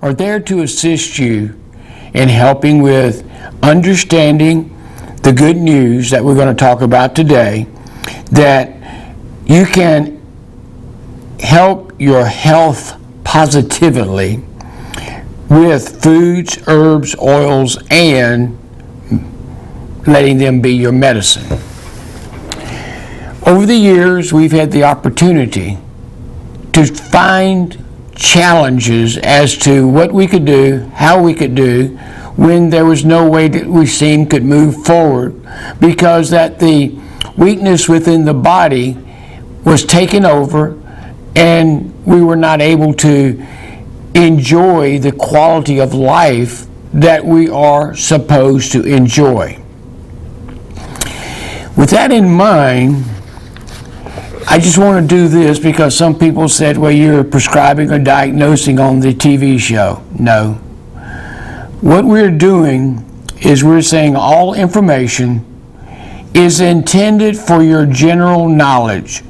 are there to assist you in helping with understanding the good news that we're going to talk about today, that you can help your health positively with foods, herbs, oils, and letting them be your medicine. Over the years, we've had the opportunity to find challenges as to what we could do, how we could do, when there was no way that we seemed could move forward, because that the weakness within the body was taken over and we were not able to enjoy the quality of life that we are supposed to enjoy. With that in mind, I just want to do this because some people said, well, you're prescribing or diagnosing on the TV show. No. What we're doing is we're saying all information is intended for your general knowledge.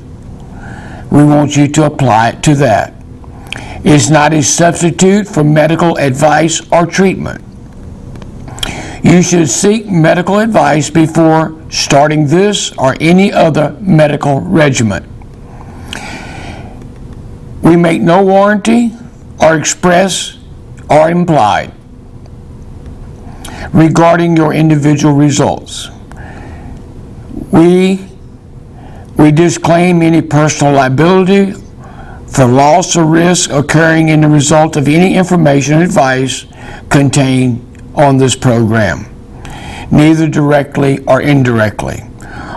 We want you to apply it to that. It's not a substitute for medical advice or treatment. You should seek medical advice before starting this or any other medical regimen. We make no warranty or express or implied regarding your individual results. We disclaim any personal liability for loss or risk occurring in the result of any information and advice contained on this program, neither directly or indirectly.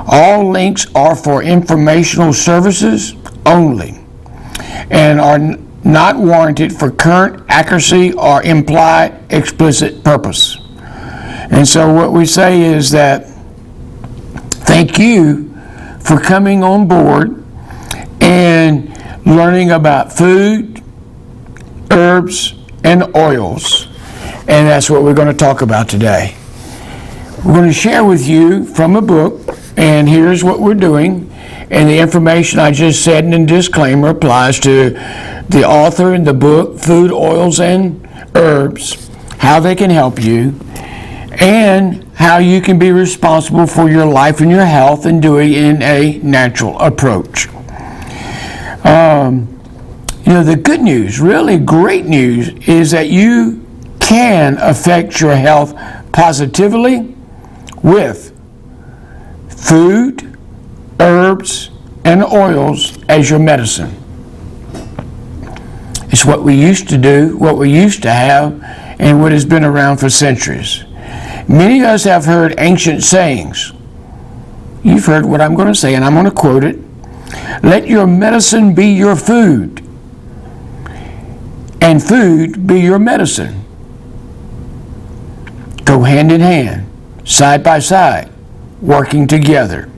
All links are for informational services only and are not warranted for current accuracy or implied explicit purpose. And so what we say is that thank you for coming on board and learning about food, herbs, and oils. And that's what we're going to talk about today. We're going to share with you from a book, and here's what we're doing. And the information I just said in the disclaimer applies to the author in the book, Food, Oils, and Herbs, how they can help you, and how you can be responsible for your life and your health and do it in a natural approach. The good news, really great news, is that you can affect your health positively with food, herbs, and oils as your medicine. It's what we used to do, what we used to have, and what has been around for centuries. Many of us have heard ancient sayings. You've heard what I'm going to say, and I'm going to quote it. Let your medicine be your food, and food be your medicine. Go hand in hand, side by side, working together.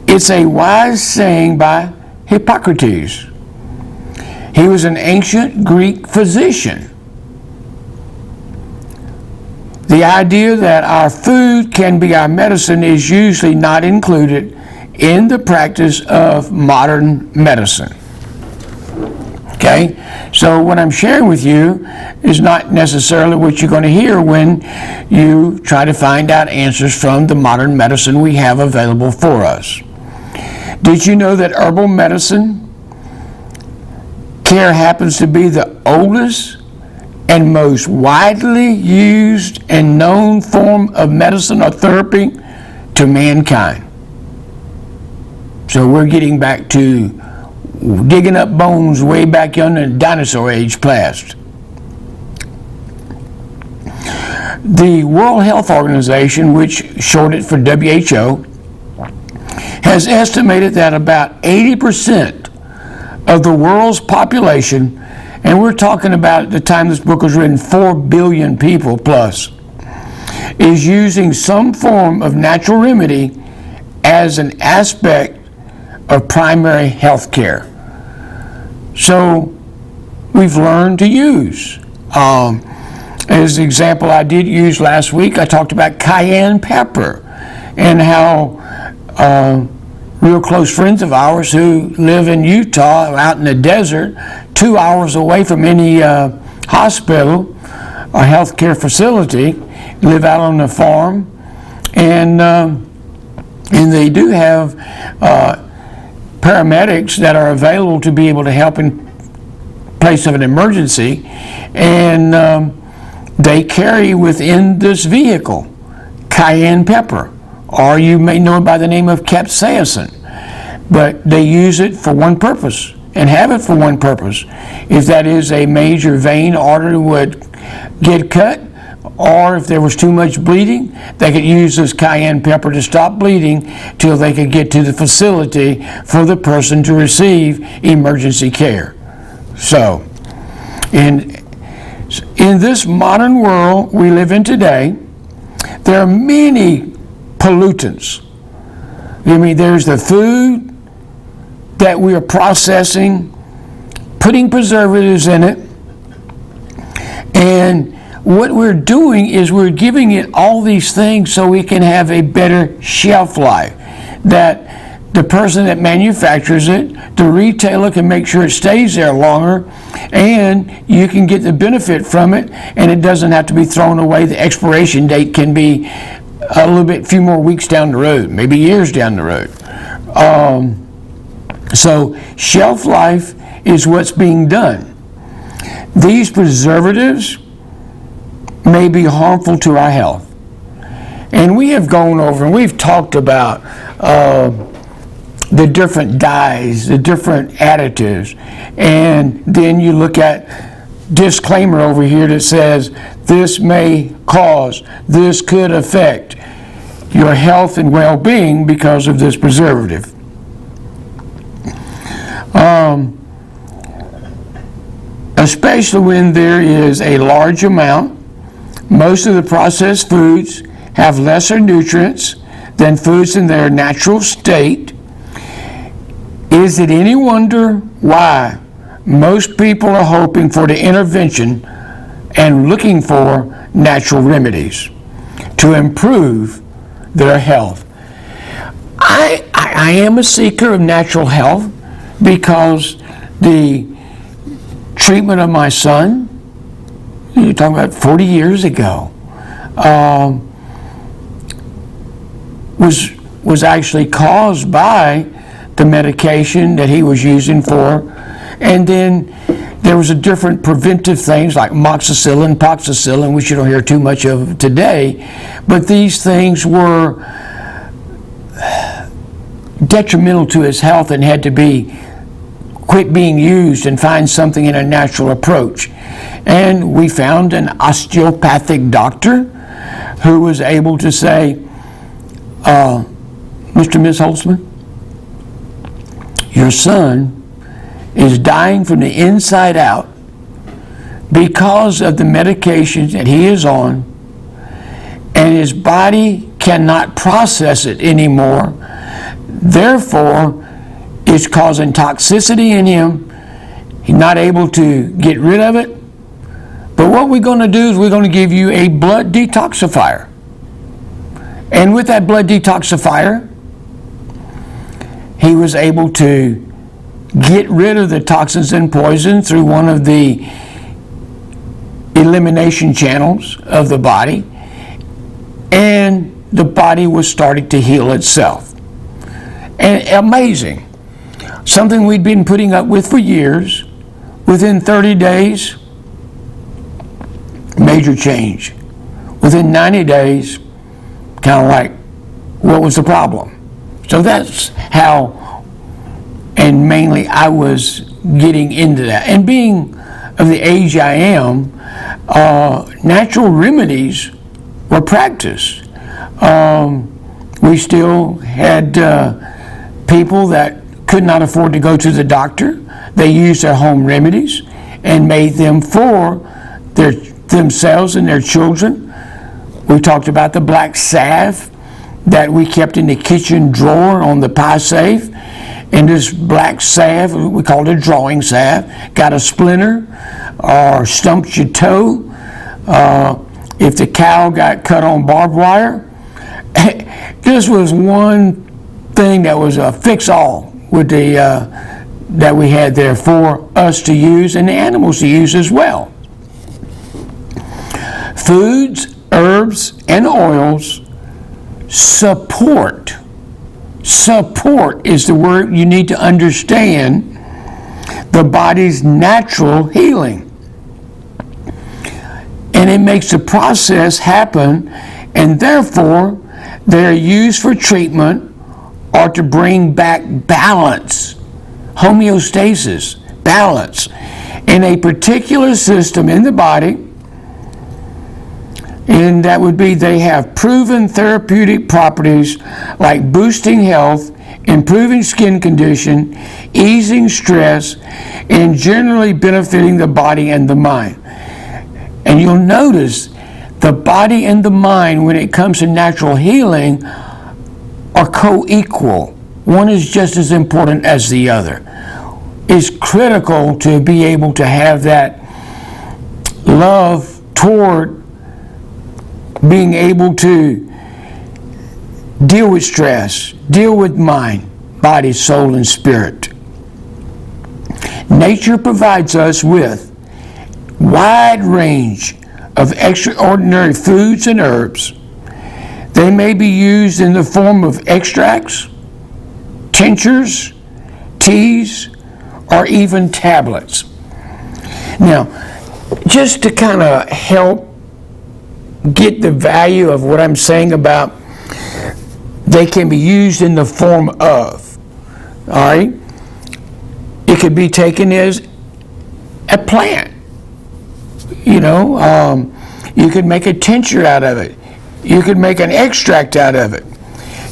It's a wise saying by Hippocrates. He was an ancient Greek physician. The idea that our food can be our medicine is usually not included in the practice of modern medicine. Okay? So what I'm sharing with you is not necessarily what you're going to hear when you try to find out answers from the modern medicine we have available for us. Did you know that herbal medicine care happens to be the oldest and most widely used and known form of medicine or therapy to mankind? So we're getting back to digging up bones way back yonder in dinosaur age past. The World Health Organization, which shorted for WHO, has estimated that about 80% of the world's population, and we're talking about at the time this book was written 4 billion people plus, is using some form of natural remedy as an aspect of primary health care. So we've learned to use. As the example I did use last week, I talked about cayenne pepper and how real close friends of ours who live in Utah out in the desert, 2 hours away from any hospital or healthcare facility, live out on the farm, and they do have paramedics that are available to be able to help in place of an emergency, and they carry within this vehicle cayenne pepper, or you may know it by the name of capsaicin, but they use it for one purpose and have it for one purpose. If that is a major vein artery would get cut, or if there was too much bleeding, they could use this cayenne pepper to stop bleeding till they could get to the facility for the person to receive emergency care. So, in this modern world we live in today, there are many pollutants. I mean, there's the food that we are processing, putting preservatives in it, and what we're doing is we're giving it all these things so we can have a better shelf life, that the person that manufactures it, the retailer, can make sure it stays there longer, and you can get the benefit from it, and it doesn't have to be thrown away. The expiration date can be a few more weeks down the road, maybe years down the road. So shelf life is what's being done. These preservatives may be harmful to our health. And we have gone over and we've talked about the different dyes, the different additives, and then you look at disclaimer over here that says this may cause, this could affect your health and well-being because of this preservative. Especially when there is a large amount. Most of the processed foods have lesser nutrients than foods in their natural state. Is it any wonder why most people are hoping for the intervention and looking for natural remedies to improve their health? I am a seeker of natural health because the treatment of my son, you're talking about 40 years ago, was actually caused by the medication that he was using for, and then there was a different preventive things like moxicillin, poxicillin, which you don't hear too much of today, but these things were detrimental to his health and had to be quit being used and find something in a natural approach. And we found an osteopathic doctor who was able to say, Mr. and Ms. Holtzman, your son is dying from the inside out because of the medications that he is on, and his body cannot process it anymore. Therefore, it's causing toxicity in him. He's not able to get rid of it. But what we're going to do is we're going to give you a blood detoxifier. And with that blood detoxifier, he was able to get rid of the toxins and poison through one of the elimination channels of the body, and the body was starting to heal itself. And amazing. Something we'd been putting up with for years, within 30 days, major change. Within 90 days, kind of like, what was the problem? So that's how, and mainly I was getting into that. And being of the age I am, natural remedies were practiced. We still had people that could not afford to go to the doctor. They used their home remedies and made them for themselves and their children. We talked about the black salve that we kept in the kitchen drawer on the pie safe. And this black salve, we called it drawing salve, got a splinter or stumped your toe. If the cow got cut on barbed wire, this was one thing that was a fix-all with the that we had there for us to use and the animals to use as well. Foods, herbs, and oils support is the word you need to understand, the body's natural healing. And it makes the process happen, and therefore they are used for treatment or to bring back balance, homeostasis, balance in a particular system in the body. And that would be, they have proven therapeutic properties like boosting health, improving skin condition, easing stress, and generally benefiting the body and the mind. And you'll notice the body and the mind, when it comes to natural healing, are co-equal. One is just as important as the other. It's critical to be able to have that love toward being able to deal with stress, deal with mind, body, soul, and spirit. Nature provides us with wide range of extraordinary foods and herbs. They may be used in the form of extracts, tinctures, teas, or even tablets. Now, just to kind of help get the value of what I'm saying about they can be used in the form of, all right? It could be taken as a plant. You know, you could make a tincture out of it. You could make an extract out of it.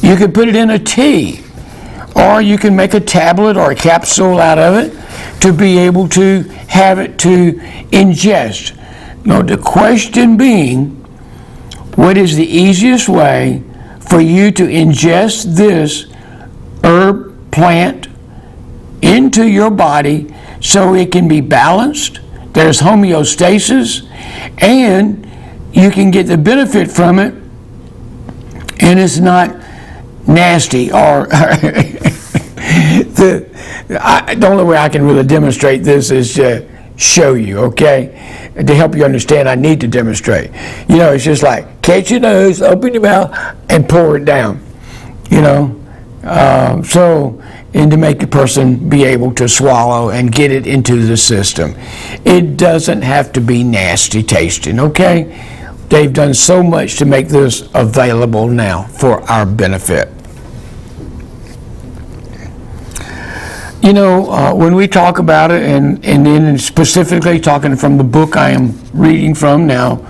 You could put it in a tea, or you can make a tablet or a capsule out of it to be able to have it to ingest. Now, the question being, what is the easiest way for you to ingest this herb plant into your body so it can be balanced, there's homeostasis, and you can get the benefit from it, and it's not nasty or the only way I can really demonstrate this is to show you, okay? To help you understand, I need to demonstrate. You know, it's just like catch your nose, open your mouth, and pour it down. You know, and to make the person be able to swallow and get it into the system. It doesn't have to be nasty tasting, okay? They've done so much to make this available now for our benefit. You know, when we talk about it, and then specifically talking from the book I am reading from now,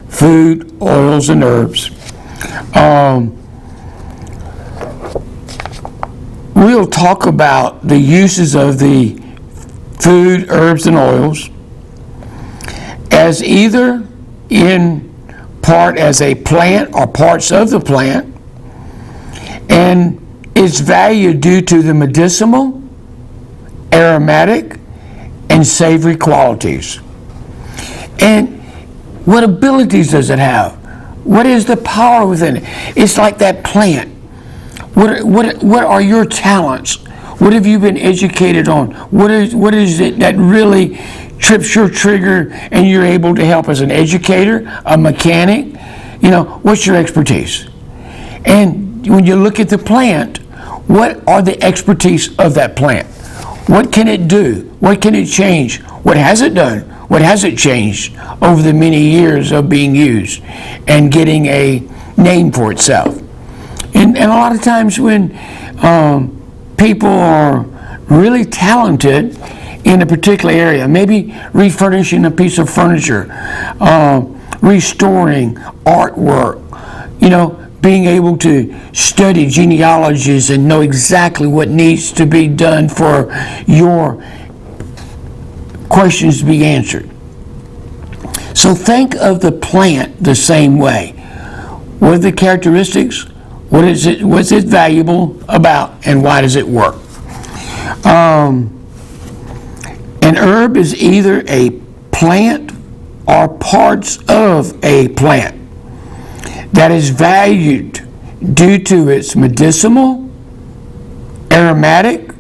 Food, Oils, and Herbs, we'll talk about the uses of the food, herbs, and oils as either in part as a plant or parts of the plant, and its value due to the medicinal, aromatic, and savory qualities. And what abilities does it have? What is the power within it? It's like that plant. What are your talents? What have you been educated on? What is it that really trips your trigger and you're able to help as an educator, a mechanic? You know, what's your expertise? And when you look at the plant, what are the expertise of that plant? What can it do? What can it change? What has it done? What has it changed over the many years of being used and getting a name for itself? And a lot of times when people are really talented in a particular area, maybe refurnishing a piece of furniture, restoring artwork, you know, being able to study genealogies and know exactly what needs to be done for your questions to be answered. So think of the plant the same way. What are the characteristics? What is it? What's it valuable about, and why does it work? An herb is either a plant or parts of a plant that is valued due to its medicinal, aromatic,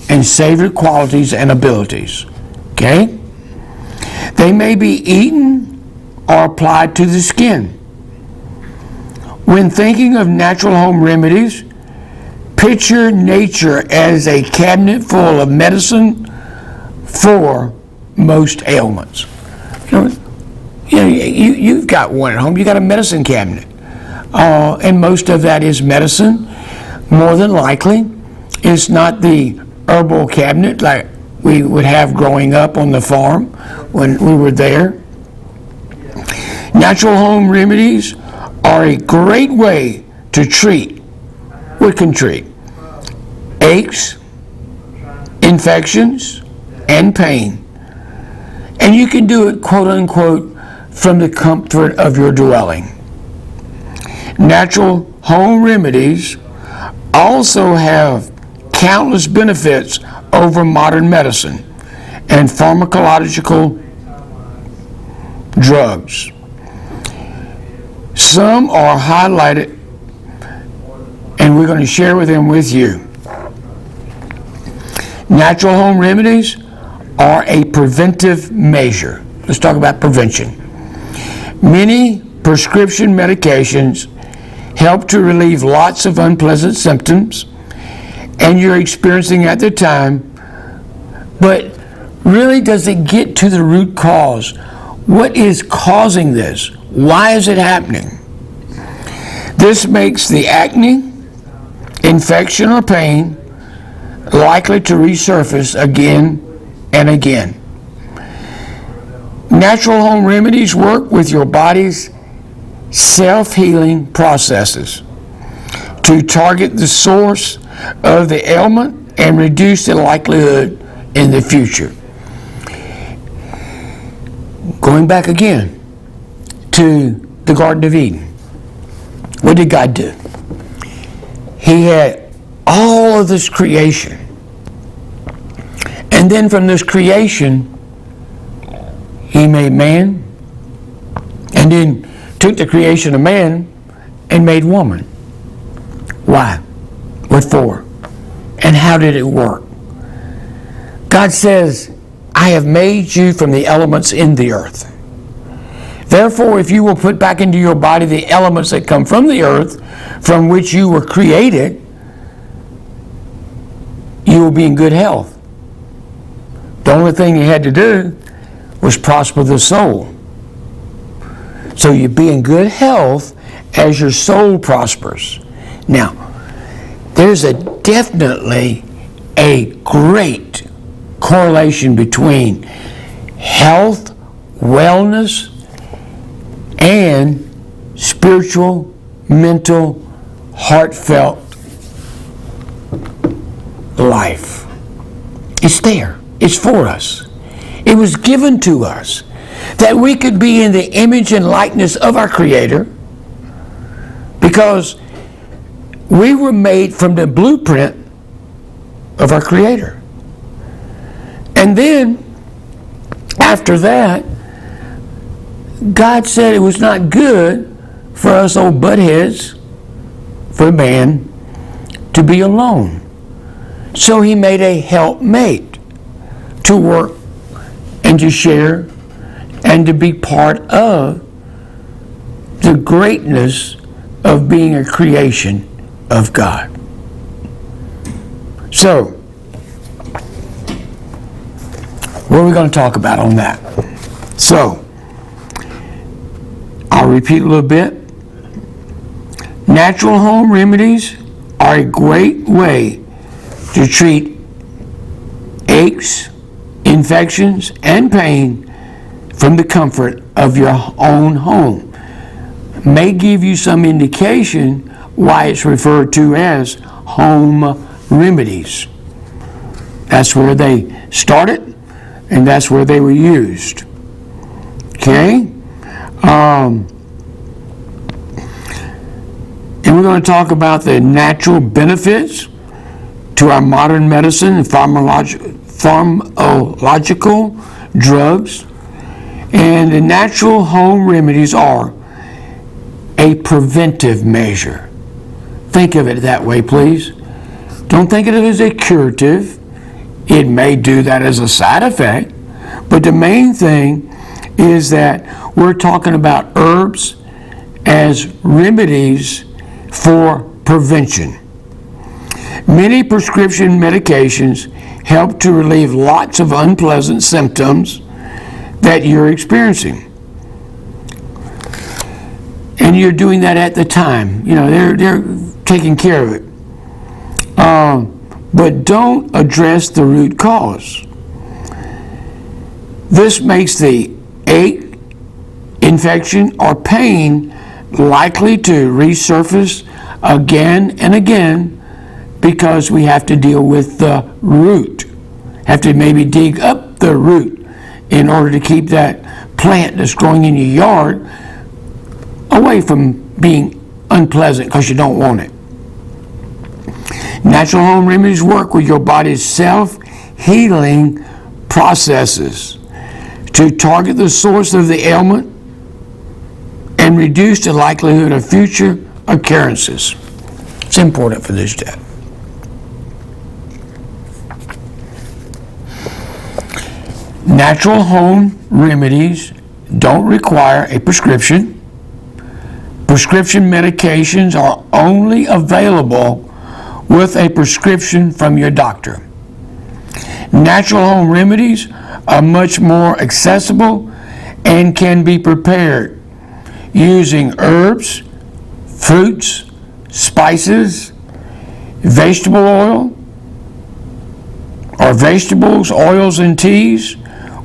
and savory qualities and abilities. Okay? They may be eaten are applied to the skin. When thinking of natural home remedies, picture nature as a cabinet full of medicine for most ailments. You've got one at home. You've got a medicine cabinet. And most of that is medicine. More than likely, it's not the herbal cabinet like we would have growing up on the farm when we were there. Natural home remedies are a great way to treat, we can treat, aches, infections, and pain. And you can do it, quote unquote, from the comfort of your dwelling. Natural home remedies also have countless benefits over modern medicine and pharmacological drugs. Some are highlighted, and we're going to share them with you. Natural home remedies are a preventive measure. Let's talk about prevention. Many prescription medications help to relieve lots of unpleasant symptoms and you're experiencing at the time, but really, does it get to the root cause? What is causing this? Why is it happening? This makes the acne, infection, or pain likely to resurface again and again. Natural home remedies work with your body's self-healing processes to target the source of the ailment and reduce the likelihood in the future. Going back again to the Garden of Eden. What did God do? He had all of this creation. And then from this creation, He made man, and then took the creation of man and made woman. Why? What for? And how did it work? God says, I have made you from the elements in the earth. Therefore, if you will put back into your body the elements that come from the earth, from which you were created, you will be in good health. The only thing you had to do was prosper the soul. So you be in good health as your soul prospers. Now, there's definitely a great correlation between health, wellness, and spiritual, mental, heartfelt life. It's there. It's for us. It was given to us that we could be in the image and likeness of our Creator, because we were made from the blueprint of our Creator. And then, after that, God said it was not good for us old buttheads, for man, to be alone. So He made a helpmate to work and to share and to be part of the greatness of being a creation of God. So, what are we going to talk about on that? So, I'll repeat a little bit. Natural home remedies are a great way to treat aches, infections, and pain from the comfort of your own home. May give you some indication why it's referred to as home remedies. That's where they started, and that's where they were used. Okay? And we're going to talk about the natural benefits to our modern medicine and pharmacological drugs. And the natural home remedies are a preventive measure. Think of it that way, please. Don't think of it as a curative. It may do that as a side effect, but the main thing is that we're talking about herbs as remedies for prevention. Many prescription medications help to relieve lots of unpleasant symptoms that you're experiencing. And you're doing that at the time. You know, they're taking care of it. But don't address the root cause. This makes the ache, infection, or pain likely to resurface again and again because we have to deal with the root. Have to maybe dig up the root in order to keep that plant that's growing in your yard away from being unpleasant because you don't want it. Natural home remedies work with your body's self-healing processes to target the source of the ailment and reduce the likelihood of future occurrences. It's important for this step. Natural home remedies don't require a prescription. Prescription medications are only available with a prescription from your doctor. Natural home remedies are much more accessible and can be prepared using herbs, fruits, spices, vegetable oil, or vegetables, oils, and teas,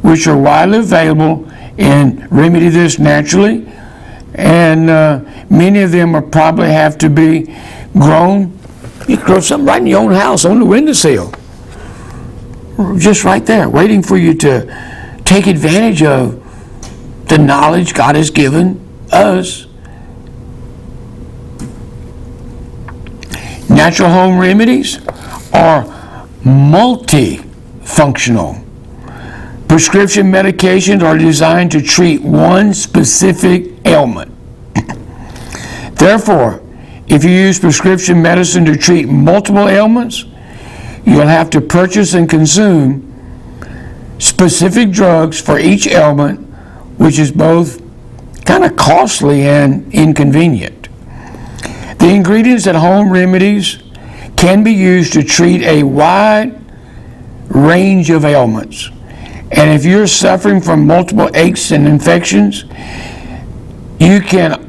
which are widely available in Remedy This Naturally. And many of them will probably have to be grown. You can grow something right in your own house on the windowsill. Just right there, waiting for you to take advantage of the knowledge God has given us. Natural home remedies are multifunctional. Prescription medications are designed to treat one specific ailment. Therefore, if you use prescription medicine to treat multiple ailments, you'll have to purchase and consume specific drugs for each ailment, which is both kind of costly and inconvenient. The ingredients at home remedies can be used to treat a wide range of ailments. And if you're suffering from multiple aches and infections, you can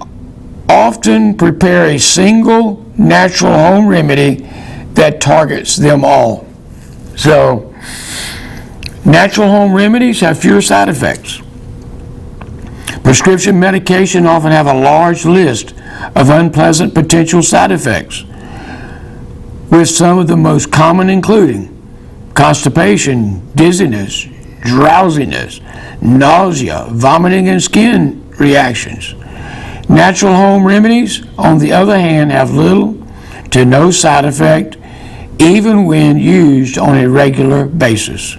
often prepare a single natural home remedy that targets them all. So, natural home remedies have fewer side effects. Prescription medication often have a large list of unpleasant potential side effects, with some of the most common including constipation, dizziness, drowsiness, nausea, vomiting, and skin reactions. Natural home remedies, on the other hand, have little to no side effect, even when used on a regular basis.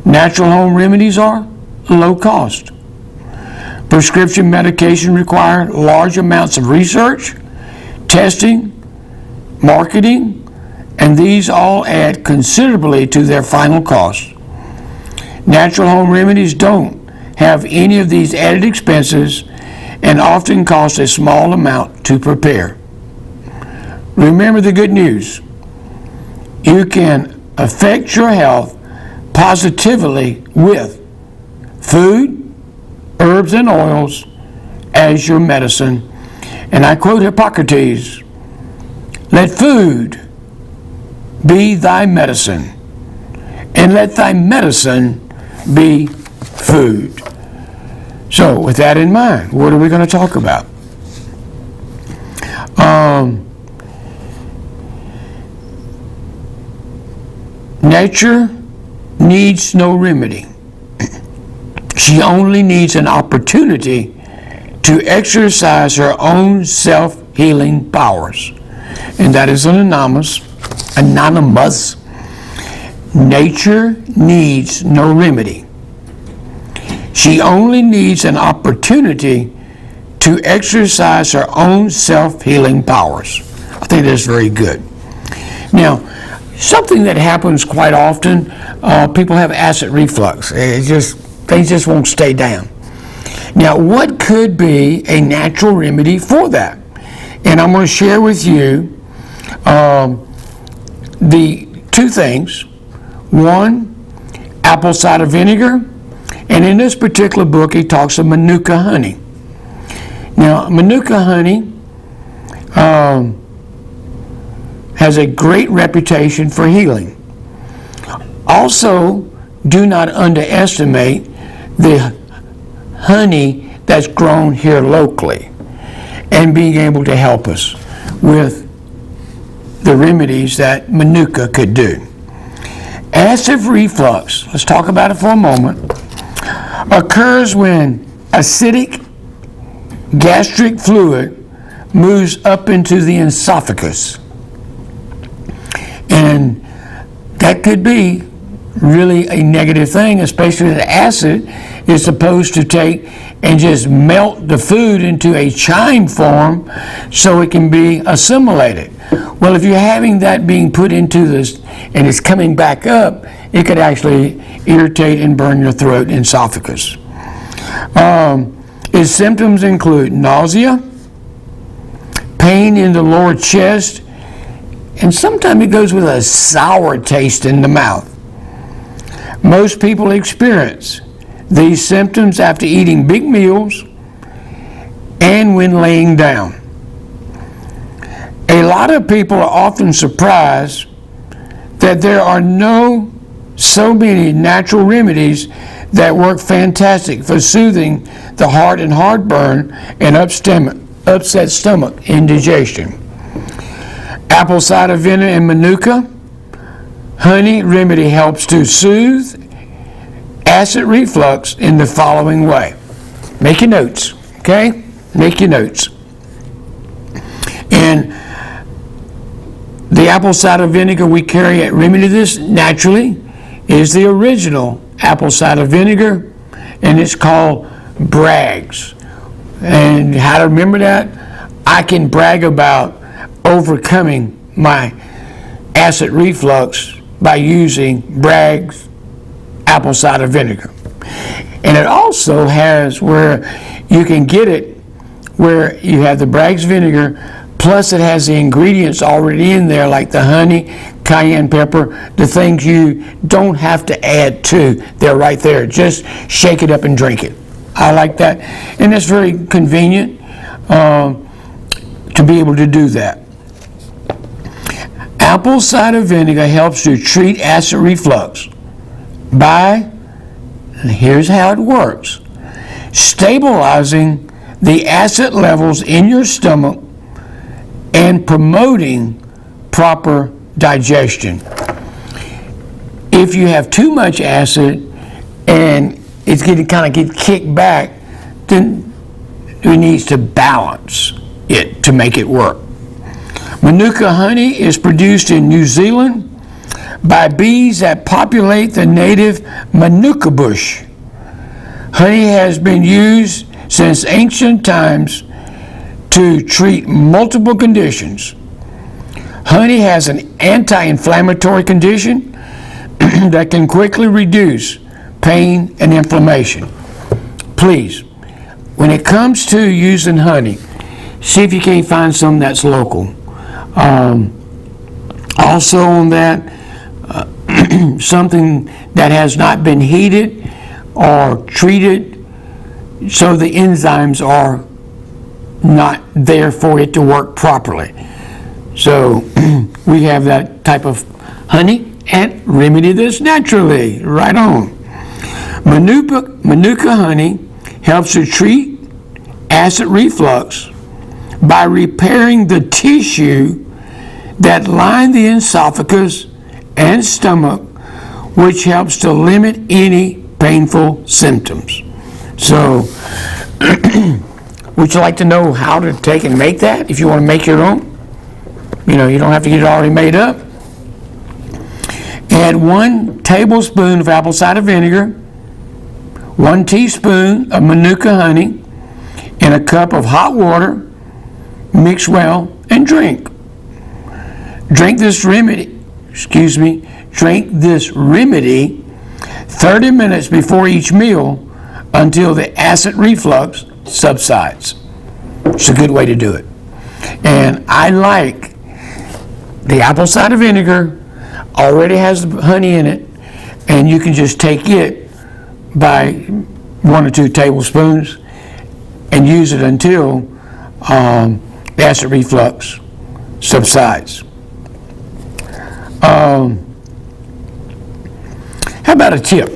Natural home remedies are low cost. Prescription medication require large amounts of research, testing, marketing, and these all add considerably to their final cost. Natural home remedies don't have any of these added expenses and often cost a small amount to prepare. Remember the good news. You can affect your health positively with food, herbs, and oils as your medicine. And I quote Hippocrates, "Let food be thy medicine, and let thy medicine be food." So with that in mind, what are we going to talk about? Nature needs no remedy. She only needs an opportunity to exercise her own self-healing powers. And that is anonymous. Nature needs no remedy. She only needs an opportunity to exercise her own self-healing powers. I think that's very good. Now, something that happens quite often, people have acid reflux. It's just Things just won't stay down. Now, what could be a natural remedy for that? And I'm going to share with you the two things. One, apple cider vinegar. And in this particular book, he talks of Manuka honey. Now, Manuka honey has a great reputation for healing. Also, do not underestimate the honey that's grown here locally and being able to help us with the remedies that Manuka could do. Acid reflux, let's talk about it for a moment, occurs when acidic gastric fluid moves up into the esophagus. And that could be really a negative thing, especially the acid is supposed to take and just melt the food into a chyme form so it can be assimilated. Well, if you're having that being put into this and it's coming back up, it could actually irritate and burn your throat and esophagus. Its symptoms include nausea, pain in the lower chest, and sometimes it goes with a sour taste in the mouth. Most people experience these symptoms after eating big meals and when laying down. A lot of people are often surprised that there are so many natural remedies that work fantastic for soothing the heart and heartburn and upset stomach indigestion. Apple cider vinegar and Manuka honey remedy helps to soothe acid reflux in the following way. Make your notes, okay? Make your notes. And the apple cider vinegar we carry at Remedies naturally is the original apple cider vinegar, and it's called Bragg's. And how to remember that? I can brag about overcoming my acid reflux by using Bragg's apple cider vinegar. And it also has where you can get it where you have the Bragg's vinegar, plus it has the ingredients already in there like the honey, cayenne pepper, the things you don't have to add to. They're right there. Just shake it up and drink it. I like that. And it's very convenient to be able to do that. Apple cider vinegar helps to treat acid reflux by, here's how it works, stabilizing the acid levels in your stomach and promoting proper digestion. If you have too much acid and it's getting kind of kicked back, then it needs to balance it to make it work. Manuka honey is produced in New Zealand by bees that populate the native Manuka bush. Honey has been used since ancient times to treat multiple conditions. Honey has an anti-inflammatory condition that can quickly reduce pain and inflammation. Please, when it comes to using honey, see if you can't find some that's local. Also on that, something that has not been heated or treated so the enzymes are not there for it to work properly. So we have that type of honey and remedy this naturally. Right on. Manuka honey helps to treat acid reflux by repairing the tissue that line the esophagus and stomach, which helps to limit any painful symptoms. So, would you like to know how to take and make that if you want to make your own? You don't have to get it already made up. Add 1 tablespoon of apple cider vinegar, 1 teaspoon of Manuka honey, in a cup of hot water. Mix well and drink. Drink this remedy 30 minutes before each meal until the acid reflux subsides. It's a good way to do it. And I like the apple cider vinegar, already has the honey in it, and you can just take it by 1 or 2 tablespoons and use it until the acid reflux subsides. How about a tip?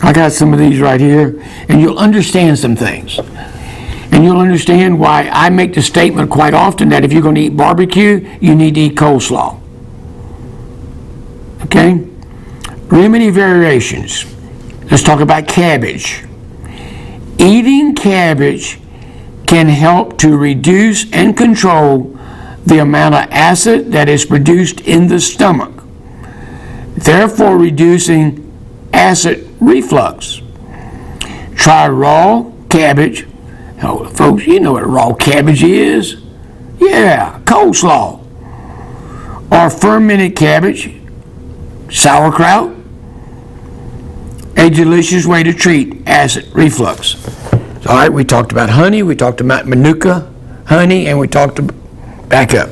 I got some of these right here, and you'll understand some things. And you'll understand why I make the statement quite often that if you're going to eat barbecue, you need to eat coleslaw. Okay? Remedy variations. Let's talk about cabbage. Eating cabbage can help to reduce and control the amount of acid that is produced in the stomach, therefore reducing acid reflux. Try raw cabbage. Oh, folks, you know what raw cabbage is. Yeah, coleslaw. Or fermented cabbage, sauerkraut. A delicious way to treat acid reflux. All right, we talked about honey, we talked about Manuka honey, and we talked about, back up.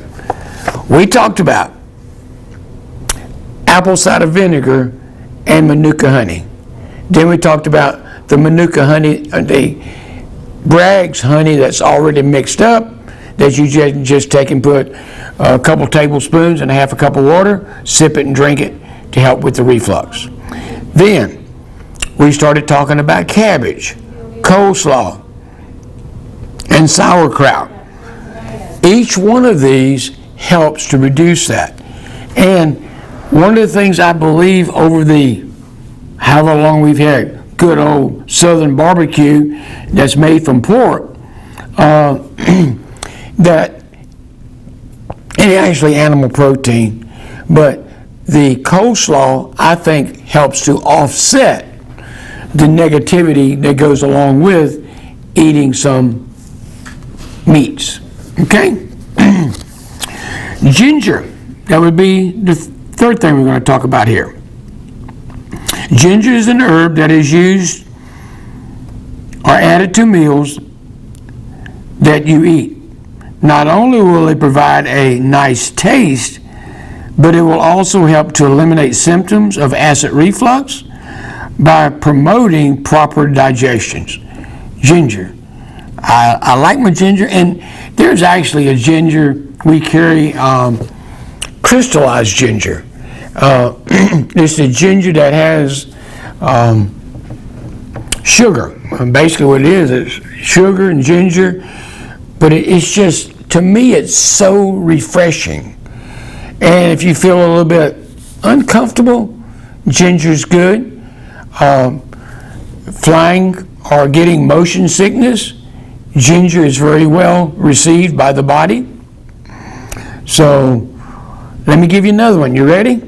We talked about apple cider vinegar and Manuka honey. Then we talked about the Manuka honey, the Bragg's honey that's already mixed up, that you just take and put a couple tablespoons and a half a cup of water, sip it and drink it to help with the reflux. Then we started talking about cabbage, coleslaw, and sauerkraut. Each one of these helps to reduce that. And one of the things I believe over the however long we've had good old southern barbecue that's made from pork, that, and actually animal protein, but the coleslaw I think helps to offset the negativity that goes along with eating some meats. Okay? Ginger, that would be the third thing we're going to talk about here. Ginger is an herb that is used or added to meals that you eat. Not only will it provide a nice taste, but it will also help to eliminate symptoms of acid reflux by promoting proper digestions. Ginger. I like my ginger, and there's actually a ginger we carry, crystallized ginger. It's the ginger that has sugar. Basically what it is sugar and ginger, but it's just, to me, it's so refreshing. And if you feel a little bit uncomfortable, ginger's good. Flying or getting motion sickness, ginger is very well received by the body. So let me give you another one. You ready?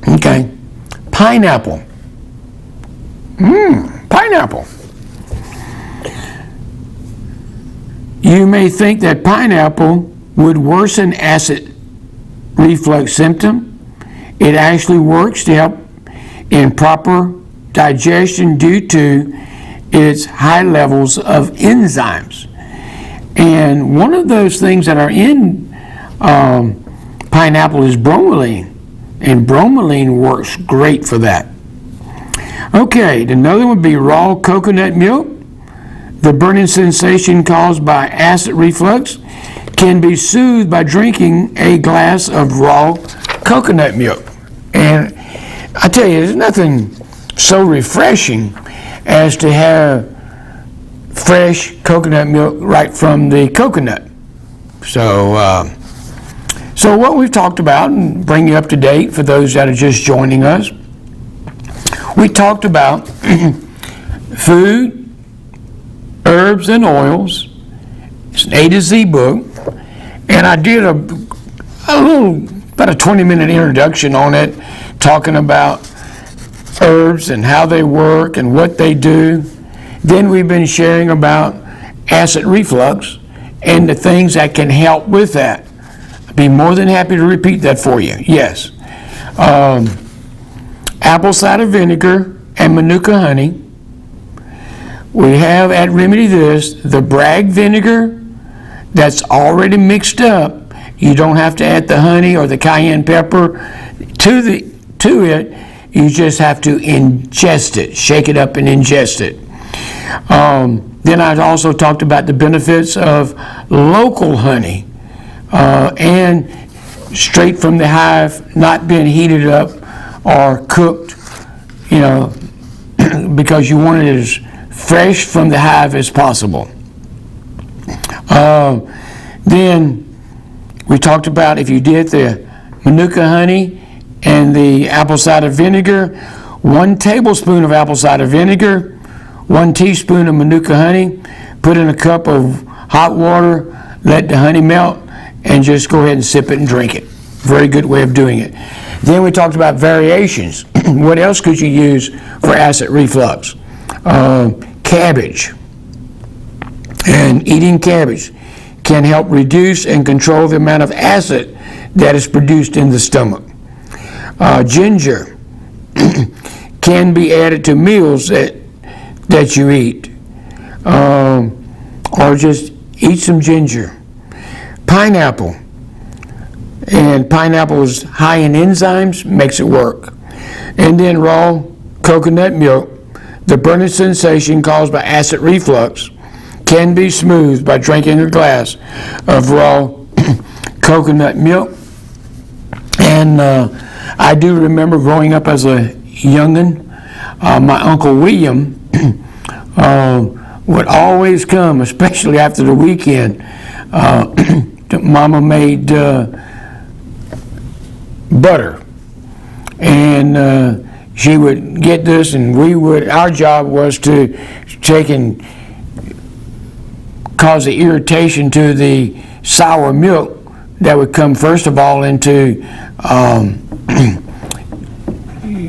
Okay. Pineapple. Pineapple. You may think that pineapple would worsen acid reflux symptom. It actually works to help in proper digestion due to its high levels of enzymes. And one of those things that are in pineapple is bromelain. And bromelain works great for that. Okay, another one would be raw coconut milk. The burning sensation caused by acid reflux can be soothed by drinking a glass of raw coconut milk. And I tell you, there's nothing so refreshing as to have fresh coconut milk right from the coconut. So what we've talked about, and bring you up to date for those that are just joining us, we talked about food, herbs, and oils. It's an A to Z book, and I did about a 20-minute introduction on it, talking about herbs and how they work and what they do. Then we've been sharing about acid reflux and the things that can help with that. I'd be more than happy to repeat that for you. Yes. apple cider vinegar and Manuka honey. We have at Remedy this, the Bragg vinegar that's already mixed up. You don't have to add the honey or the cayenne pepper to it. You just have to ingest it, shake it up and ingest it. Then I also talked about the benefits of local honey and straight from the hive, not being heated up or cooked, because you want it as fresh from the hive as possible. Then we talked about if you did the Manuka honey and the apple cider vinegar, 1 tablespoon of apple cider vinegar, 1 teaspoon of Manuka honey, put in a cup of hot water, let the honey melt, and just go ahead and sip it and drink it. Very good way of doing it. Then we talked about variations. What else could you use for acid reflux? Cabbage. And eating cabbage can help reduce and control the amount of acid that is produced in the stomach. Ginger can be added to meals that you eat, or just eat some ginger. Pineapple, and pineapple is high in enzymes, makes it work. And then raw coconut milk, the burning sensation caused by acid reflux can be smoothed by drinking a glass of raw coconut milk. And I do remember growing up as a youngin', my Uncle William would always come, especially after the weekend. Mama made butter, and she would get this, and our job was to take and cause the irritation to the sour milk that would come first of all into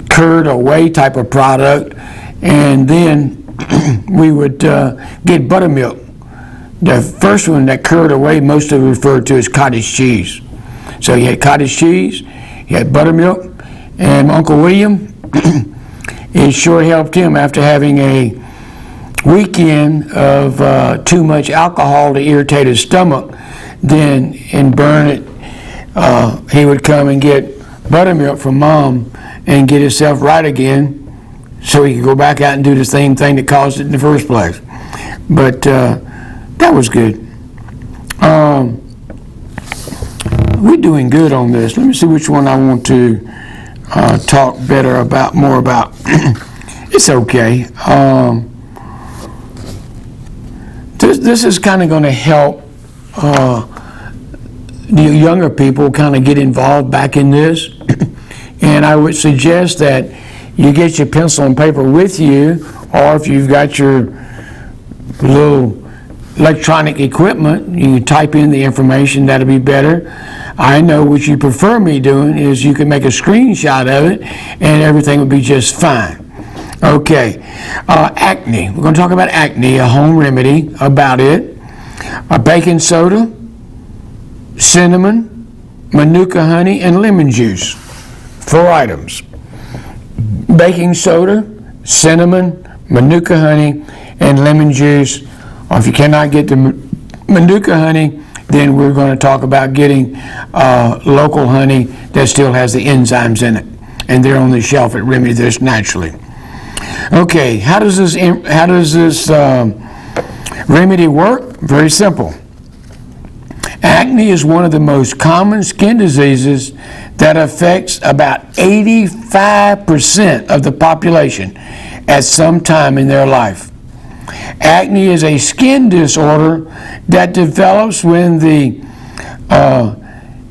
curd or whey type of product, and then we would get buttermilk. The first one, that curd or whey, most of it referred to as cottage cheese. So you had cottage cheese, you had buttermilk, and Uncle William, it sure helped him after having a weekend of too much alcohol to irritate his stomach, then and burn it. He would come and get buttermilk from Mom and get himself right again so he could go back out and do the same thing that caused it in the first place. But that was good. We're doing good on this. Let me see which one I want to talk more about. It's okay. This is kind of going to help the younger people kind of get involved back in this. And I would suggest that you get your pencil and paper with you, or if you've got your little electronic equipment, you can type in the information, that'll be better. I know what you prefer me doing is you can make a screenshot of it and everything will be just fine. Okay, acne. We're going to talk about acne, a home remedy about it. Baking soda, cinnamon, Manuka honey, and lemon juice. 4 items. Baking soda, cinnamon, Manuka honey, and lemon juice. Or if you cannot get the Manuka honey, then we're going to talk about getting local honey that still has the enzymes in it. And they're on the shelf at Remedy this naturally. Okay, how does this remedy work? Very simple. Acne is one of the most common skin diseases that affects about 85% of the population at some time in their life. Acne is a skin disorder that develops when the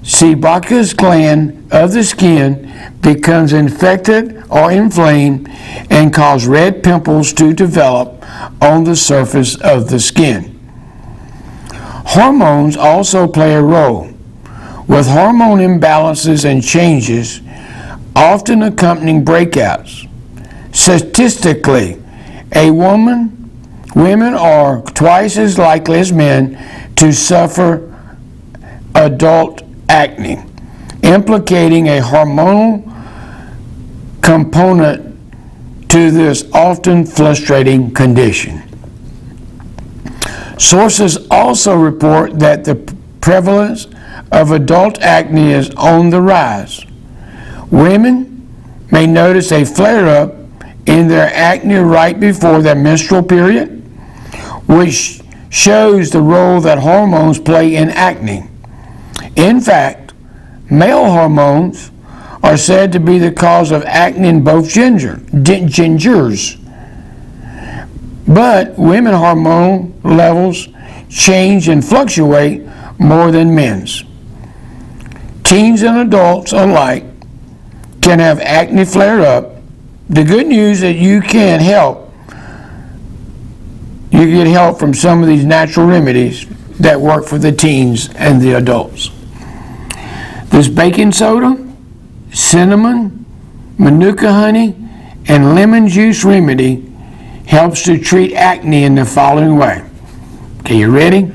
sebaceous gland of the skin becomes infected or inflamed and cause red pimples to develop on the surface of the skin. Hormones also play a role, with hormone imbalances and changes often accompanying breakouts. Statistically, women are twice as likely as men to suffer adult acne, implicating a hormonal component to this often frustrating condition. Sources also report that the prevalence of adult acne is on the rise. Women may notice a flare-up in their acne right before their menstrual period, which shows the role that hormones play in acne. In fact, male hormones are said to be the cause of acne in both genders. But women hormone levels change and fluctuate more than men's. Teens and adults alike can have acne flare up. The good news is that you can help. You get help from some of these natural remedies that work for the teens and the adults. This baking soda, cinnamon, manuka honey, and lemon juice remedy helps to treat acne in the following way. Okay, you ready?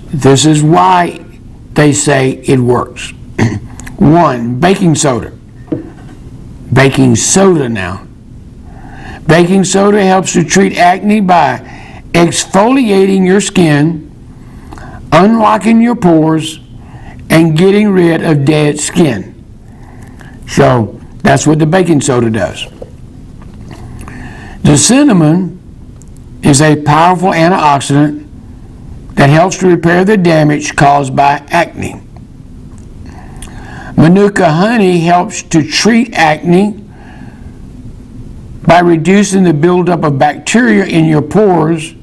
This is why they say it works. 1, baking soda. Baking soda now. Baking soda helps to treat acne by exfoliating your skin, unlocking your pores, and getting rid of dead skin. So that's what the baking soda does. The cinnamon is a powerful antioxidant that helps to repair the damage caused by acne. Manuka honey helps to treat acne by reducing the buildup of bacteria in your pores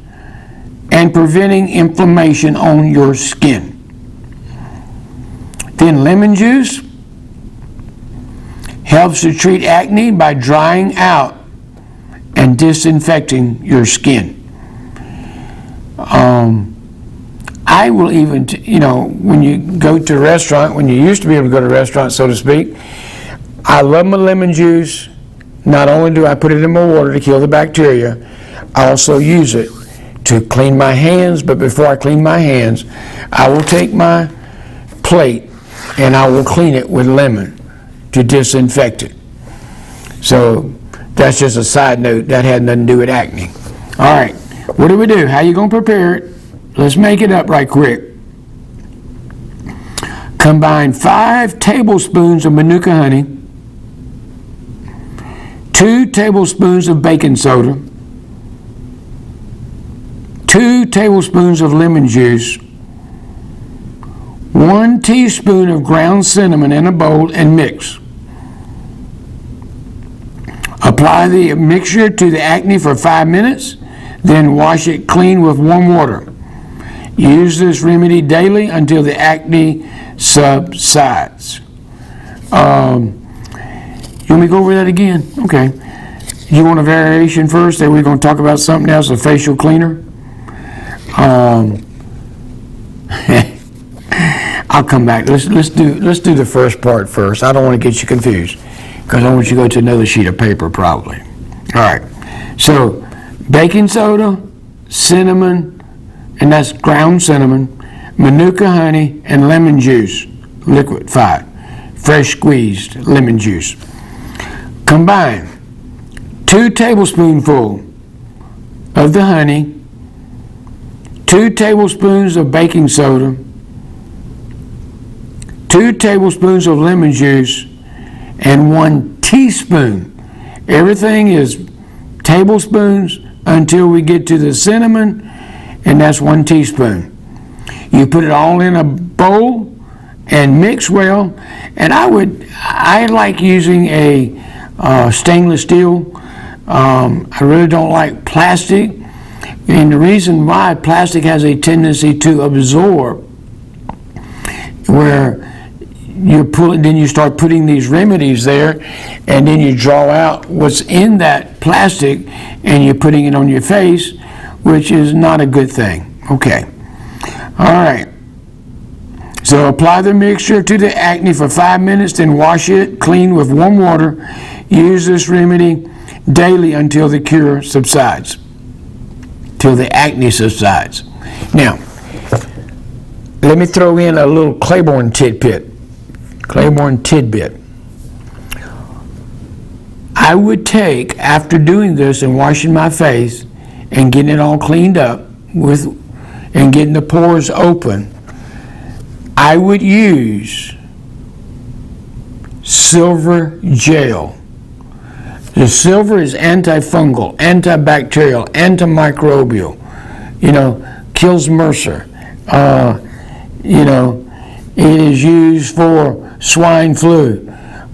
and preventing inflammation on your skin. Then lemon juice helps to treat acne by drying out and disinfecting your skin. I will even, when you go to a restaurant, when you used to be able to go to a restaurant, so to speak, I love my lemon juice. Not only do I put it in my water to kill the bacteria, I also use it to clean my hands. But before I clean my hands, I will take my plate and I will clean it with lemon to disinfect it. So that's just a side note. That had nothing to do with acne. All right, what do we do? How you going to prepare it? Let's make it up right quick. Combine 5 tablespoons of manuka honey, 2 tablespoons of baking soda, 2 tablespoons of lemon juice, 1 teaspoon of ground cinnamon in a bowl and mix. Apply the mixture to the acne for 5 minutes, then wash it clean with warm water. Use this remedy daily until the acne subsides. You want me to go over that again? Okay. You want a variation first? Then we're going to talk about something else, a facial cleaner. I'll come back. Let's do the first part first. I don't want to get you confused because I want you to go to another sheet of paper probably. All right. So baking soda, cinnamon, and that's ground cinnamon, manuka honey, and lemon juice, liquid 5, fresh squeezed lemon juice. Combine 2 tablespoonfuls of the honey, 2 tablespoons of baking soda, 2 tablespoons of lemon juice, and 1 teaspoon. Everything is tablespoons until we get to the cinnamon, and that's 1 teaspoon. You put it all in a bowl and mix well. And I like using a stainless steel. I really don't like plastic. And the reason why plastic has a tendency to absorb, where you pull it, then you start putting these remedies there, and then you draw out what's in that plastic, and you're putting it on your face, which is not a good thing. Okay. All right. So apply the mixture to the acne for 5 minutes, then wash it clean with warm water. Use this remedy daily until the cure subsides, till the acne subsides. Now, let me throw in a little Claiborne tidbit. I would take, after doing this and washing my face and getting it all cleaned up and getting the pores open, I would use silver gel. The silver is antifungal, antibacterial, antimicrobial, kills MRSA. It is used for swine flu.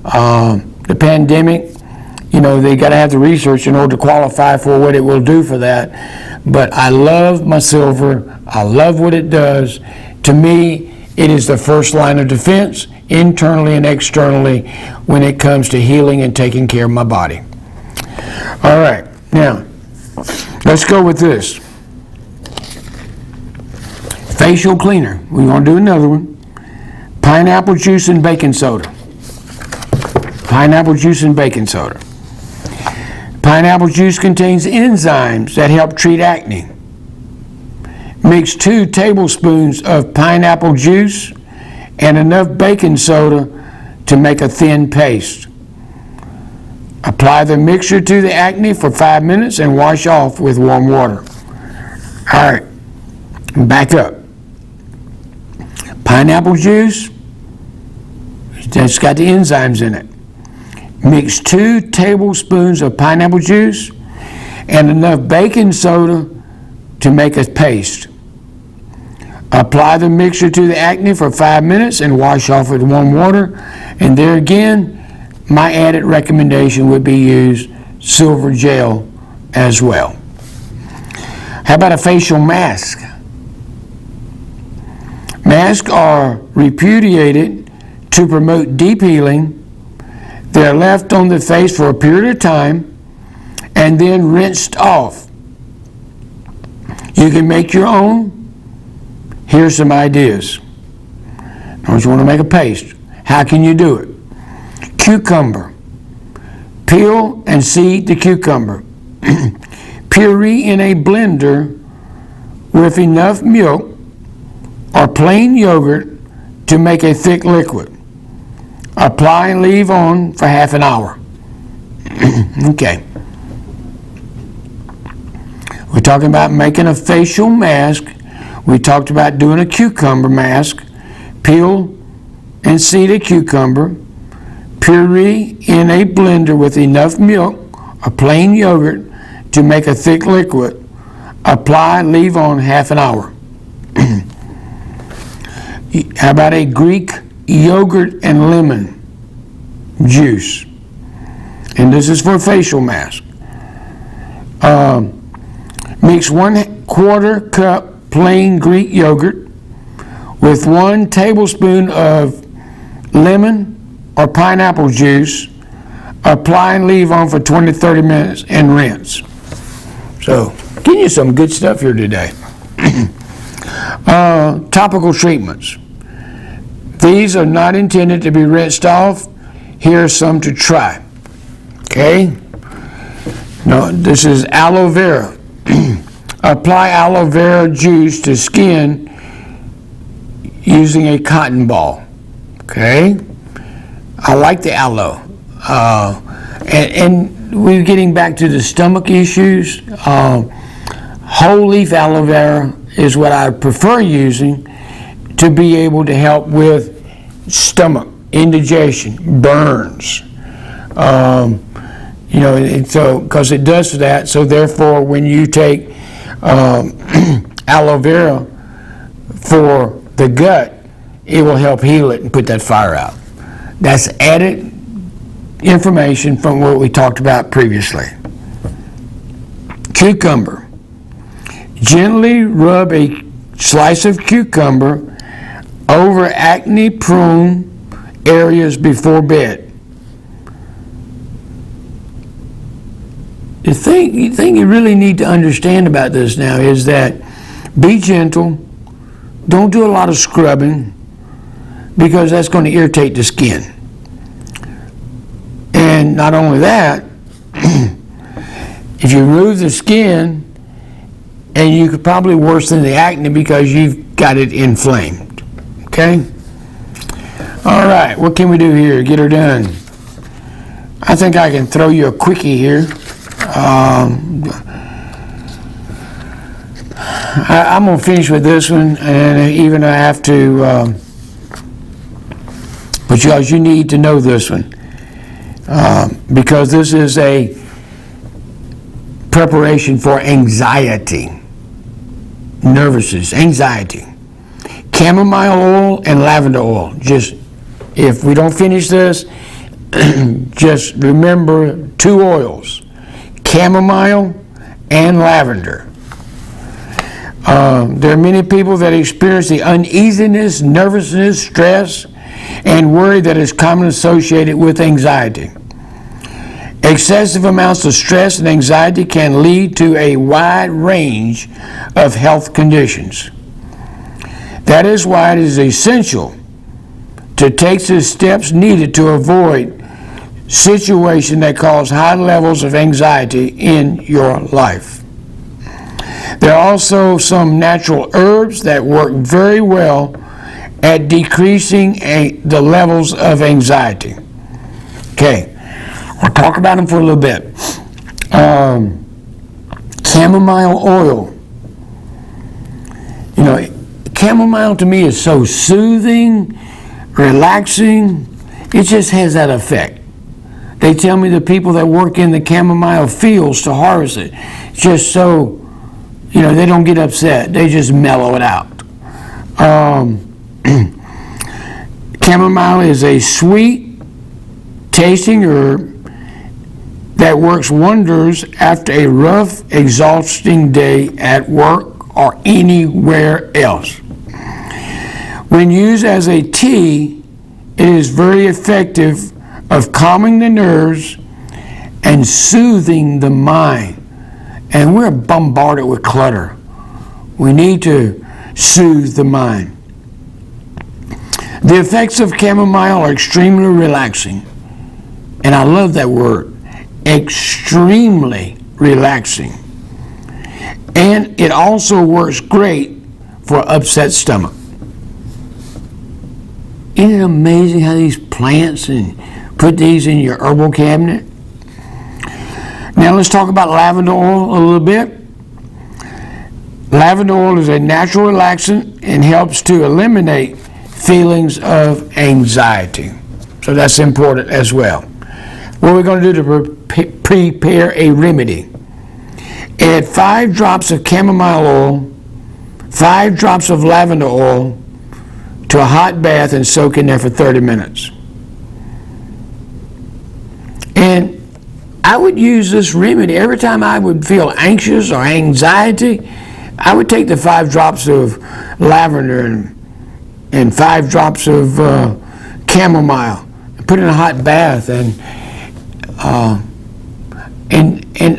The pandemic, they got to have the research in order to qualify for what it will do for that. But I love my silver. I love what it does. To me, it is the first line of defense, internally and externally, when it comes to healing and taking care of my body. All right, now, let's go with this. Facial cleaner. We want to do another one. Pineapple juice and baking soda. Pineapple juice and baking soda. Pineapple juice contains enzymes that help treat acne. Mix 2 tablespoons of pineapple juice and enough baking soda to make a thin paste. Apply the mixture to the acne for 5 minutes and wash off with warm water. All right, back up. Pineapple juice, that's got the enzymes in it. Mix 2 tablespoons of pineapple juice and enough baking soda to make a paste. Apply the mixture to the acne for 5 minutes and wash off with warm water. And there again, my added recommendation would be use silver gel as well. How about a facial mask? Masks are repudiated to promote deep healing. They are left on the face for a period of time and then rinsed off. You can make your own. Here's some ideas. Now you want to make a paste. How can you do it? Cucumber. Peel and seed the cucumber. Puree in a blender with enough milk or plain yogurt to make a thick liquid. Apply and leave on for half an hour. Okay. We're talking about making a facial mask. We talked about doing a cucumber mask. Peel and seed a cucumber. Puree in a blender with enough milk or plain yogurt to make a thick liquid. Apply and leave on half an hour. How about a Greek yogurt and lemon juice? And this is for a facial mask. Mix 1/4 cup plain Greek yogurt with 1 tablespoon of lemon or pineapple juice. Apply and leave on for 20 to 30 minutes and rinse. So, getting you some good stuff here today. Topical treatments. These are not intended to be rinsed off. Here are some to try. Okay? No, this is aloe vera. Apply aloe vera juice to skin using a cotton ball. Okay? I like the aloe. And we're getting back to the stomach issues. Whole leaf aloe vera is what I prefer using to be able to help with stomach, indigestion, burns. So because it does that, so therefore when you take aloe vera for the gut, it will help heal it and put that fire out. That's added information from what we talked about previously. Cucumber. Gently rub a slice of cucumber over acne-prone areas before bed. The thing you really need to understand about this now is that be gentle, don't do a lot of scrubbing, because that's going to irritate the skin. And not only that, if you remove the skin, and you could probably worsen the acne because you've got it inflamed. Okay? All right, what can we do here? Get her done. I think I can throw you a quickie here. I'm going to finish with this one, and even I have to, but you need to know this one, because this is a preparation for anxiety, nervousness, anxiety. Chamomile oil and lavender oil. Just, if we don't finish this, just remember 2 oils, chamomile and lavender. There are many people that experience the uneasiness, nervousness, stress, and worry that is commonly associated with anxiety. Excessive amounts of stress and anxiety can lead to a wide range of health conditions. That is why it is essential to take the steps needed to avoid situations that cause high levels of anxiety in your life. There are also some natural herbs that work very well at decreasing the levels of anxiety. Okay, we'll talk about them for a little bit. Chamomile oil. You know, chamomile to me is so soothing, relaxing. It just has that effect. They tell me the people that work in the chamomile fields to harvest it, just so, you know, they don't get upset. They just mellow it out. Chamomile is a sweet tasting herb that works wonders after a rough, exhausting day at work or anywhere else. When used as a tea, it is very effective of calming the nerves and soothing the mind. And we're bombarded with clutter. We need to soothe the mind. The effects of chamomile are extremely relaxing. And I love that word, extremely relaxing. And it also works great for upset stomach. Isn't it amazing how these plants, and put these in your herbal cabinet? Now let's talk about lavender oil a little bit. Lavender oil is a natural relaxant and helps to eliminate feelings of anxiety. So that's important as well. What we're going to do to prepare a remedy: add 5 drops of chamomile oil, 5 drops of lavender oil to a hot bath and soak in there for 30 minutes. And I would use this remedy every time I would feel anxious or anxiety. I would take the 5 drops of lavender and 5 drops of chamomile and put it in a hot bath. And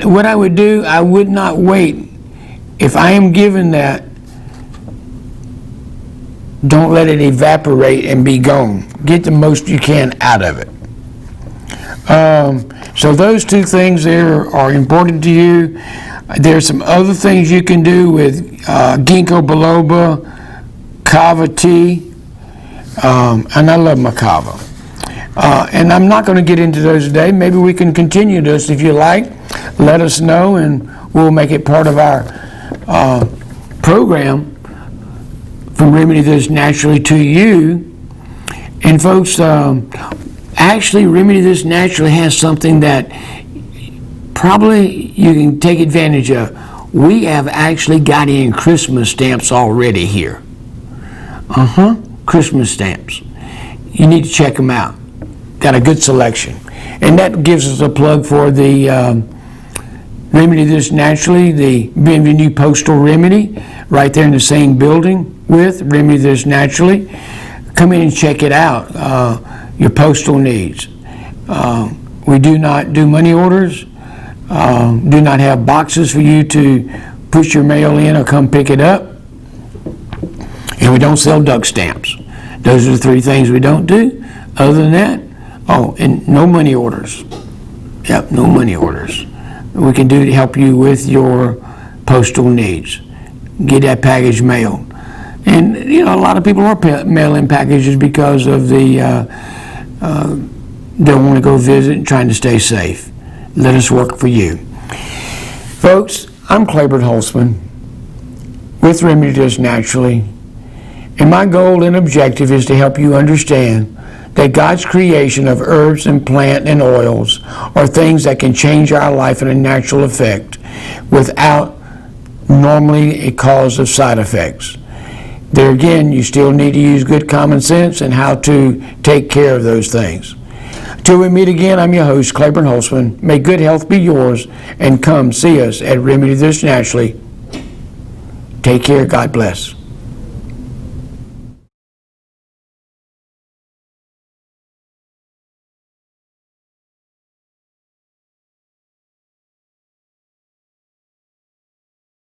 what I would do, I would not wait. If I am given that, don't let it evaporate and be gone. Get the most you can out of it. So those 2 things there are important to you. There's some other things you can do with ginkgo biloba, kava tea, and I love my kava. And I'm not going to get into those today. Maybe we can continue this if you like. Let us know, and we'll make it part of our program from Remedy This Naturally to you. And folks, actually, Remedy This Naturally has something that probably you can take advantage of. We have actually got in Christmas stamps already here. Christmas stamps. You need to check them out. Got a good selection. And that gives us a plug for the Remedy This Naturally, the Bienvenue Postal Remedy, right there in the same building with Remedy This Naturally. Come in and check it out. Your postal needs. We do not do money orders, do not have boxes for you to push your mail in or come pick it up, and we don't sell duck stamps. Those are the 3 things we don't do. Other than that, and no money orders. Yep, no money orders. We can do to help you with your postal needs. Get that package mailed. And, you know, a lot of people are mailing packages because of the don't want to go visit and trying to stay safe. Let us work for you. Folks, I'm Claiborne Holtzman with Remedies Naturally, and my goal and objective is to help you understand that God's creation of herbs and plant and oils are things that can change our life in a natural effect without normally a cause of side effects. There again, you still need to use good common sense and how to take care of those things. Till we meet again, I'm your host, Claiborne Holtzman. May good health be yours, and come see us at Remedies Naturally. Take care. God bless.